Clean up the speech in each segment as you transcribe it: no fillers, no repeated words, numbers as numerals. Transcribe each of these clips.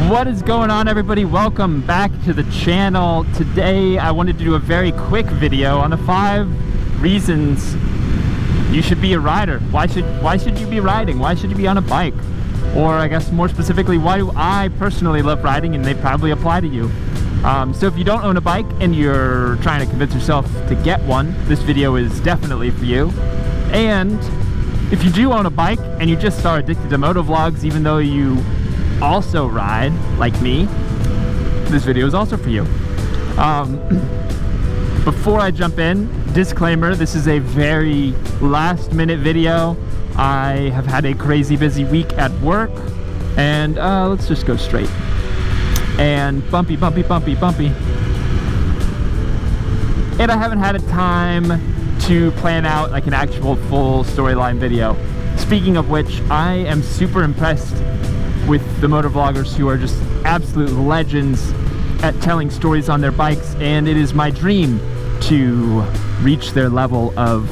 What is going on, everybody? Welcome back to the channel. Today I wanted to do a very quick video on the 5 reasons you should be a rider. Why should you be riding? Why should you be on a bike? Or I guess more specifically, why do I personally love riding, and they probably apply to you. So if you don't own a bike and you're trying to convince yourself to get one, this video is definitely for you. And if you do own a bike and you just are addicted to motovlogs, even though you also ride like me, this video is also for you. Before I jump in, disclaimer, this is a very last minute video. I have had a crazy busy week at work, and let's just go straight. And bumpy. And I haven't had a time to plan out like an actual full storyline video. Speaking of which, I am super impressed with the motovloggers who are just absolute legends at telling stories on their bikes, and it is my dream to reach their level of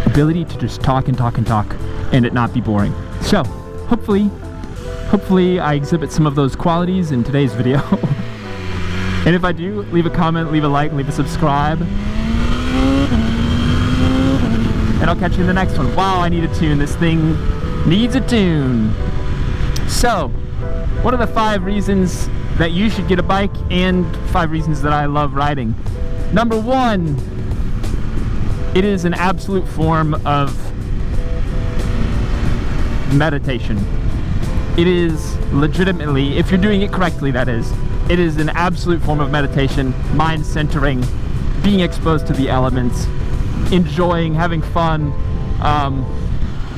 ability to just talk and it not be boring. So hopefully I exhibit some of those qualities in today's video. And if I do, leave a comment, leave a like, leave a subscribe, and I'll catch you in the next one. Wow, I need a tune. This thing needs a tune. So, what are the 5 reasons that you should get a bike, and 5 reasons that I love riding? Number 1, it is an absolute form of meditation. It is legitimately, if you're doing it correctly, that is, it is an absolute form of meditation, mind centering, being exposed to the elements, enjoying, having fun,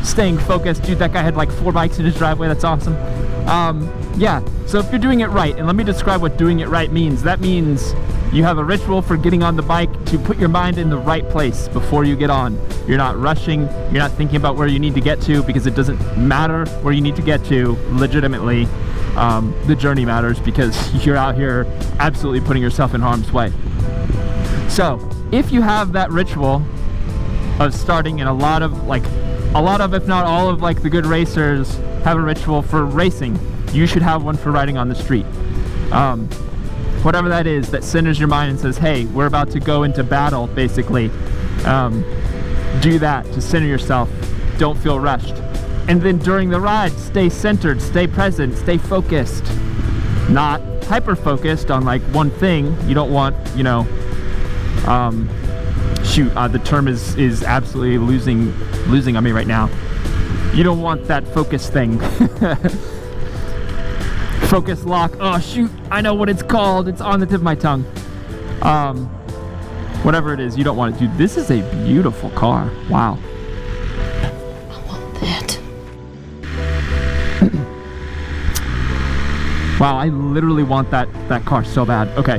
staying focused. Dude, that guy had like 4 bikes in his driveway. That's awesome. Yeah, so if you're doing it right, and let me describe what doing it right means. That means you have a ritual for getting on the bike to put your mind in the right place before you get on. You're not rushing, you're not thinking about where you need to get to, because it doesn't matter where you need to get to, legitimately. The journey matters, because you're out here absolutely putting yourself in harm's way. So, if you have that ritual of starting, and a lot of, if not all of, like, the good racers have a ritual for racing, you should have one for riding on the street. Whatever that is, that centers your mind and says, hey, we're about to go into battle, basically. Do that to center yourself. Don't feel rushed. And then during the ride, stay centered, stay present, stay focused. Not hyper-focused on, like, one thing. You don't want, you know, the term is absolutely losing on me right now. You don't want that focus thing. Focus lock. Oh shoot, I know what it's called. It's on the tip of my tongue. Whatever it is, you don't want it. Dude, this is a beautiful car. Wow. I want that. Wow, I literally want that car so bad. Okay.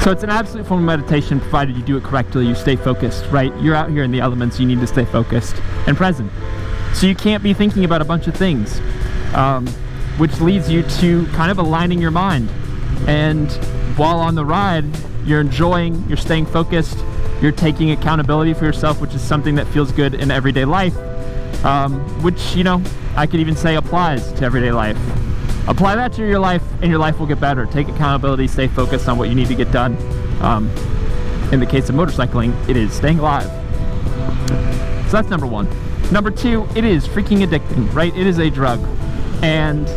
So it's an absolute form of meditation, provided you do it correctly, you stay focused, right? You're out here in the elements, you need to stay focused and present. So you can't be thinking about a bunch of things, which leads you to kind of aligning your mind. And while on the ride, you're enjoying, you're staying focused, you're taking accountability for yourself, which is something that feels good in everyday life, which, you know, I could even say applies to everyday life. Apply that to your life, and your life will get better. Take accountability, stay focused on what you need to get done. In the case of motorcycling, it is staying alive. So that's number 1. Number 2, it is freaking addicting, right? It is a drug. And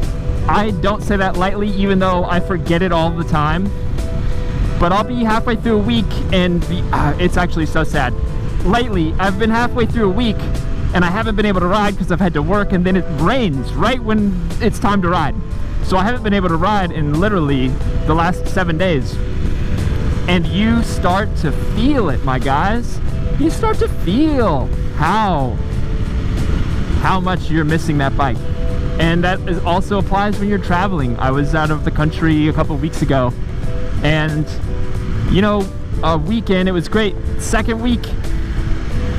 I don't say that lightly, even though I forget it all the time. But I'll be halfway through a week, and it's actually so sad. Lately, I've been halfway through a week, and I haven't been able to ride because I've had to work, and then it rains right when it's time to ride. So I haven't been able to ride in literally the last 7 days. And you start to feel it, my guys. You start to feel how much you're missing that bike. And that also applies when you're traveling. I was out of the country a couple weeks ago, and, you know, a weekend, it was great. Second week,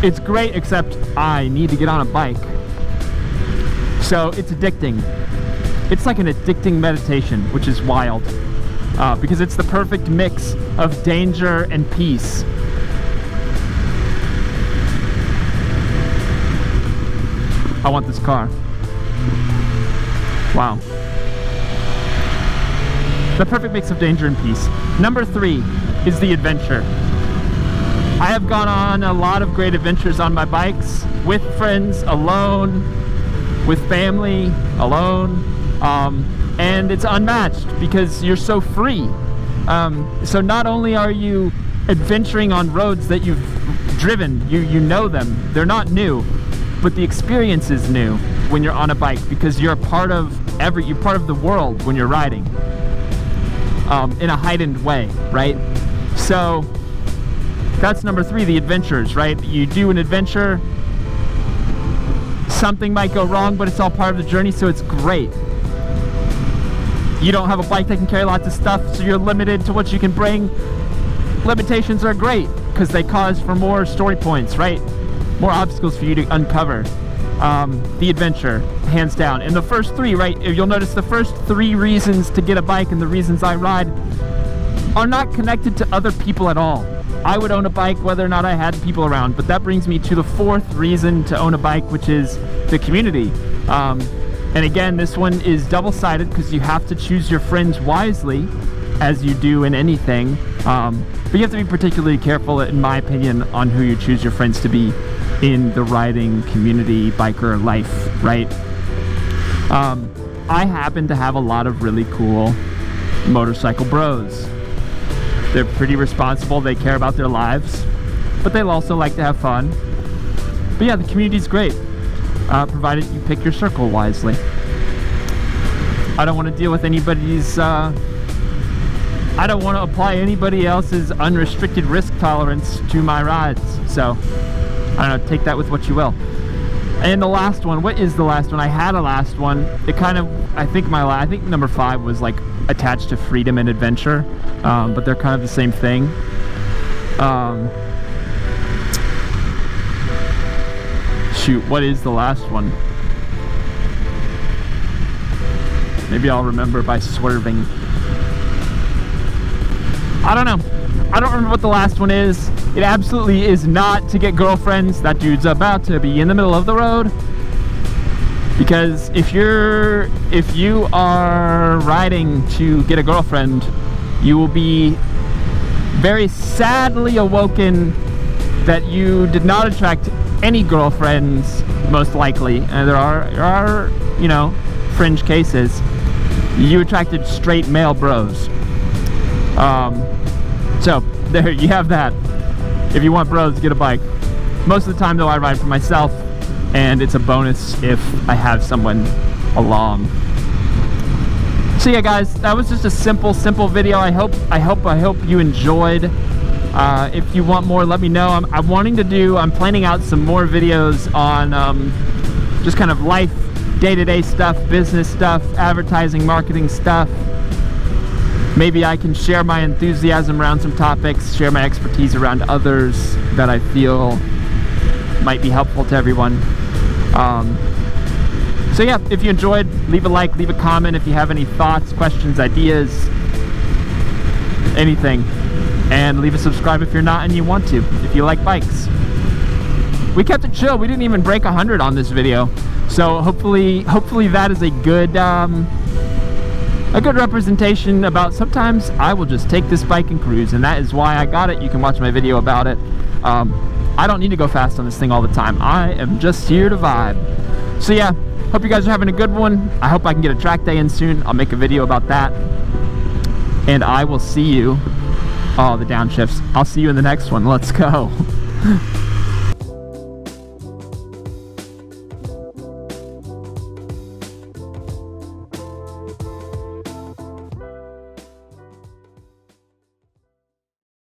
it's great, except I need to get on a bike. So it's addicting. It's like an addicting meditation, which is wild, because it's the perfect mix of danger and peace. I want this car. Wow. The perfect mix of danger and peace. Number 3 is the adventure. I have gone on a lot of great adventures on my bikes, with friends, alone, with family, alone, and it's unmatched because you're so free. So not only are you adventuring on roads that you've driven, you know them, they're not new, but the experience is new when you're on a bike because you're part of the world when you're riding, in a heightened way, right? So that's number 3, the adventures, right? You do an adventure, something might go wrong, but it's all part of the journey, so it's great. You don't have a bike that can carry lots of stuff, so you're limited to what you can bring. Limitations are great because they cause for more story points, right? More obstacles for you to uncover. The adventure, hands down. And the first 3, right? You'll notice the first 3 reasons to get a bike and the reasons I ride are not connected to other people at all. I would own a bike whether or not I had people around, but that brings me to the 4th reason to own a bike, which is the community. And again, this one is double-sided because you have to choose your friends wisely, as you do in anything. But you have to be particularly careful, in my opinion, on who you choose your friends to be in the riding community, biker life, right? I happen to have a lot of really cool motorcycle bros. They're pretty responsible, they care about their lives, but they'll also like to have fun. But yeah, the community's great, provided you pick your circle wisely. I don't want to deal with anybody's, I don't want to apply anybody else's unrestricted risk tolerance to my rides. So, I don't know, take that with what you will. And the last one, what is the last one? I had a last one. It kind of, I think number 5 was like attached to freedom and adventure, but they're kind of the same thing. Shoot, what is the last one? Maybe I'll remember by swerving. I don't know. I don't remember what the last one is. It absolutely is not to get girlfriends. That dude's about to be in the middle of the road. Because if you are riding to get a girlfriend, you will be very sadly awoken that you did not attract any girlfriends, most likely. And there are, you know, fringe cases. You attracted straight male bros. So there you have that. If you want bros, get a bike. Most of the time though, I ride for myself, and it's a bonus if I have someone along. So yeah guys, that was just a simple video. I hope you enjoyed. If you want more, let me know. I'm planning out some more videos on just kind of life, day-to-day stuff, business stuff, advertising, marketing stuff. Maybe I can share my enthusiasm around some topics, share my expertise around others that I feel might be helpful to everyone. So yeah, if you enjoyed, leave a like, leave a comment if you have any thoughts, questions, ideas, anything. And leave a subscribe if you're not and you want to, if you like bikes. We kept it chill. We didn't even break 100 on this video. So hopefully that is a good representation about sometimes I will just take this bike and cruise, and that is why I got it. You can watch my video about it. I don't need to go fast on this thing all the time. I am just here to vibe. So yeah, hope you guys are having a good one. I hope I can get a track day in soon. I'll make a video about that. And I will see you, the downshifts. I'll see you in the next one. Let's go.